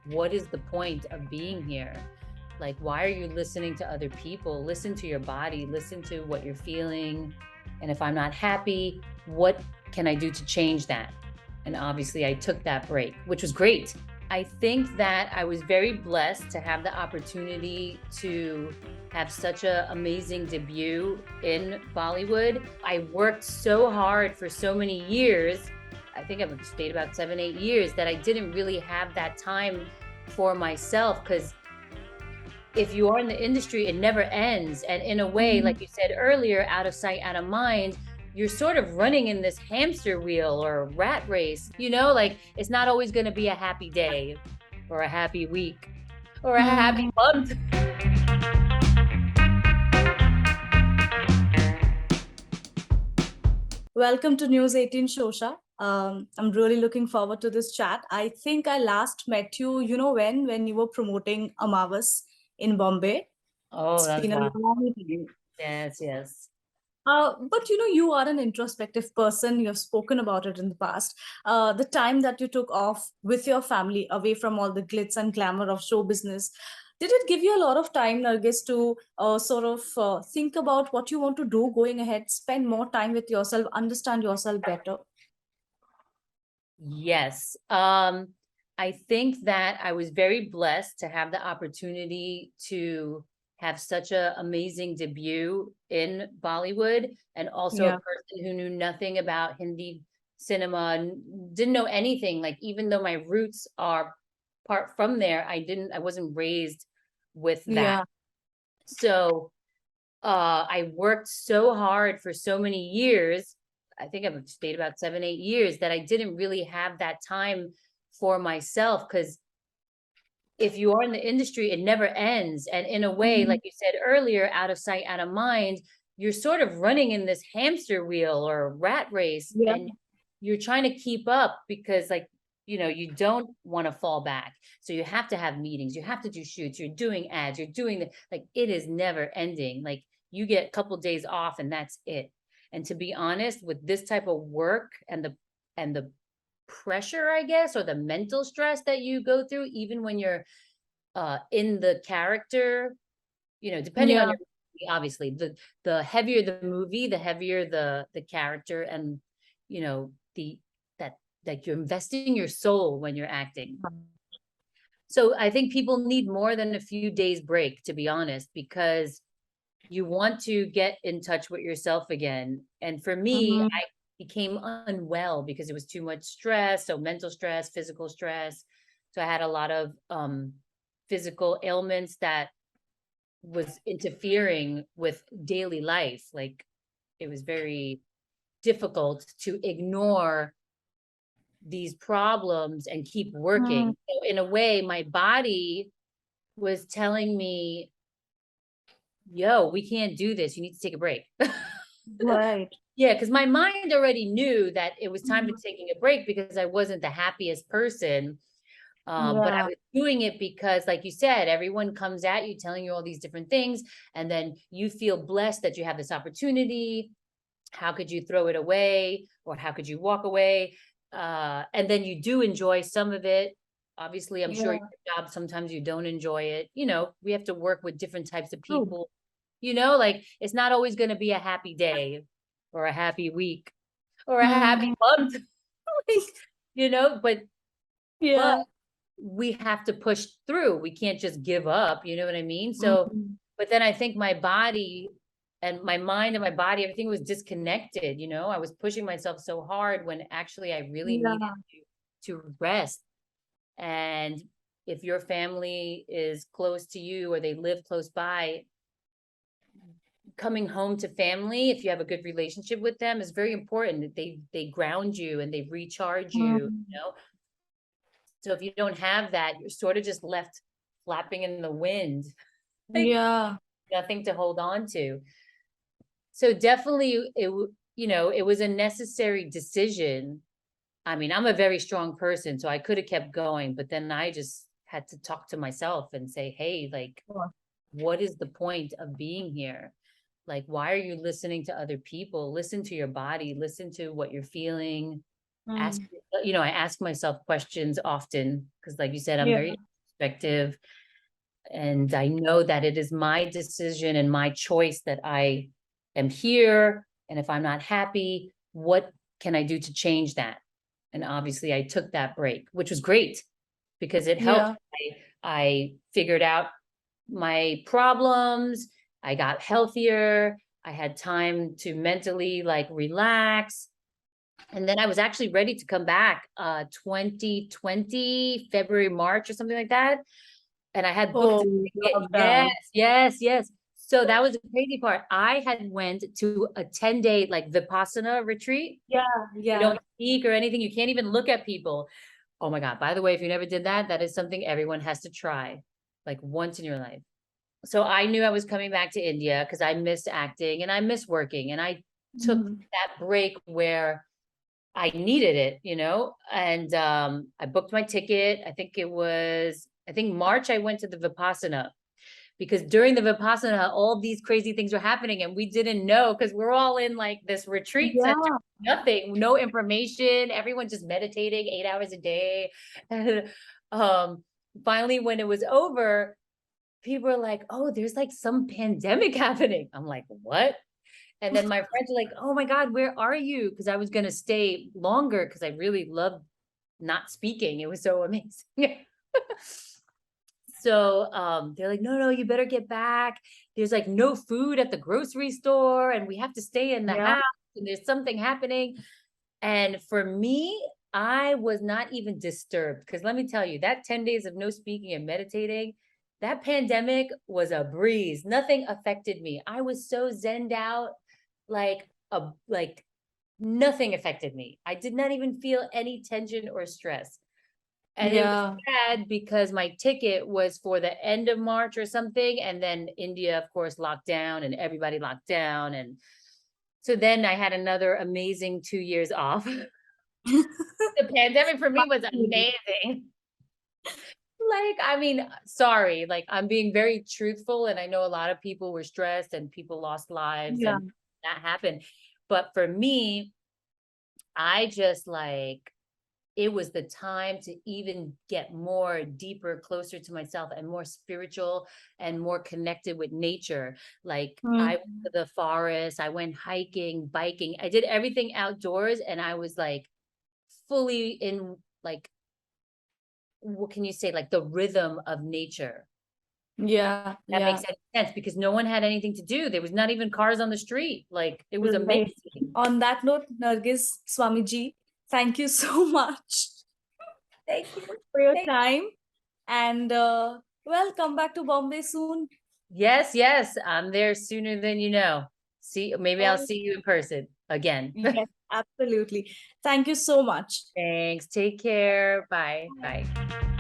what is the point of being here? Like, why are you listening to other people? Listen to your body, listen to what you're feeling. And if I'm not happy, what can I do to change that? And obviously, I took that break, which was great. I think that I was very blessed to have the opportunity to have such an amazing debut in Bollywood. I worked so hard for so many years. I think I've stayed about 7, 8 years that I didn't really have that time for myself, because if you are in the industry, it never ends. And in a way, like you said earlier, out of sight, out of mind, you're sort of running in this hamster wheel or rat race, like it's not always going to be a happy day or a happy week or a happy month. Welcome to News 18 Showsha. I'm really looking forward to this chat. I think I last met you, when you were promoting Amavas in Bombay. Oh, It's that's been a wow. long time. Yes. But you are an introspective person. You have spoken about it in the past. The time that you took off with your family away from all the glitz and glamour of show business, did it give you a lot of time, Nargis, to think about what you want to do going ahead, spend more time with yourself, understand yourself better? Yes. I think that I was very blessed to have the opportunity to have such an amazing debut in Bollywood, and also a Yeah. person who knew nothing about Hindi cinema, didn't know anything. Like, even though my roots are part from there, I wasn't raised with that. Yeah. So I worked so hard for so many years. I think I've stayed about 7, 8 years that I didn't really have that time for myself, because if you are in the industry, it never ends. And in a way, Mhm. like you said earlier, out of sight, out of mind, you're sort of running in this hamster wheel or rat race, Yeah. and you're trying to keep up because, like, you don't want to fall back. So you have to have meetings, you have to do shoots, you're doing ads, you're doing like, it is never ending. Like, you get a couple days off and that's it. And to be honest, with this type of work and the pressure, I guess, or the mental stress that you go through, even when you're in the character, depending on Yeah. your movie, obviously, the heavier the movie, the heavier the character, and the that like you're investing your soul when you're acting. So I think people need more than a few days break, to be honest, because you want to get in touch with yourself again. And for me, Mhm. I became unwell because it was too much stress, so mental stress, physical stress. So I had a lot of physical ailments that was interfering with daily life. Like, it was very difficult to ignore these problems and keep Mm. working. So in a way, my body was telling me, yo, we can't do this. You need to take a break. Right. Yeah, because my mind already knew that it was time to Mhm. taking a break because I wasn't the happiest person. But I Yeah. was doing it because, like you said, everyone comes at you telling you all these different things, and then you feel blessed that you have this opportunity. How could you throw it away, or how could you walk away? And then you do enjoy some of it. Obviously, I'm sure Yeah. your job, sometimes you don't enjoy it. We have to work with different types of True. people. Like, it's not always going to be a happy day or a happy week or a happy Mhm. month. Like, but Yeah. we have to push through. We can't just give up, you know what I mean? So, Mhm. but then I think my body and my mind and my body, everything was disconnected. I was pushing myself so hard when actually I really needed Yeah. to rest. And if your family is close to you or they live close by, coming home to family, if you have a good relationship with them, is very important. That they ground you and they recharge you, Mhm. So if you don't have that, you're sort of just left flapping in the wind, like Yeah. nothing to hold on to. So definitely it was a necessary decision. I mean, I'm a very strong person, so I could have kept going, but then I just had to talk to myself and say, hey, like, Sure. what is the point of being here? Like, why are you listening to other people? Listen to your body, listen to what you're feeling. Ask, Mm. I ask myself questions often because, like you said, I'm Yeah. very perspective. And I know that it is my decision and my choice that I am here. And if I'm not happy, what can I do to change that? And obviously I took that break, which was great because it helped. Yeah. I figured out my problems. I got healthier. I had time to mentally like relax. And then I was actually ready to come back 2020, February, March or something like that. And I had booked a Oh, ticket. lockdown. Yes. So that was the crazy part. I had went to a 10-day like Vipassana retreat. Yeah, You yeah. don't speak or anything. You can't even look at people. Oh my God. By the way, if you never did that, that is something everyone has to try like once in your life. So I knew I was coming back to India because I missed acting and I miss working. And I took Mhm. that break where I needed it, and I booked my ticket. I think March I went to the Vipassana because during the Vipassana, all these crazy things were happening and we didn't know because we're all in like this retreat center, Yeah. nothing, no information, everyone just meditating 8 hours a day. And finally, when it was over, people were like, oh, there's like some pandemic happening. I'm like, what? And then my friends were like, oh my God, where are you? Because I was going to stay longer because I really loved not speaking. It was so amazing. So they're like, no, you better get back. There's like no food at the grocery store and we have to stay in the Yeah. house and there's something happening. And for me, I was not even disturbed because let me tell you, that 10 days of no speaking and meditating, that pandemic was a breeze. Nothing affected me. I was so zenned out, like nothing affected me. I did not even feel any tension or stress. And it was Yeah. sad because my ticket was for the end of March or something. And then India, of course, locked down and everybody locked down. And so then I had another amazing 2 years off. The pandemic for me was amazing. Like, I mean, sorry, like I'm being very truthful. And I know a lot of people were stressed and people lost lives Yeah. and that happened. But for me, I just like, it was the time to even get more deeper, closer to myself and more spiritual and more connected with nature. Like I went Mm. to the forest, I went hiking, biking, I did everything outdoors and I was like fully in like, what can you say, like the rhythm of nature. Yeah. That Yeah. makes any sense because no one had anything to do. There was not even cars on the street. Like it was Right. amazing. On that note, Nargis Swamiji, thank you so much Thank you. for your Thank time. And well, come back to Bombay soon. Yes. I'm there sooner than you know. Maybe I'll Oh, see you in person again. yes, absolutely. Thank you so much. Thanks. Take care. Bye. Bye. Bye.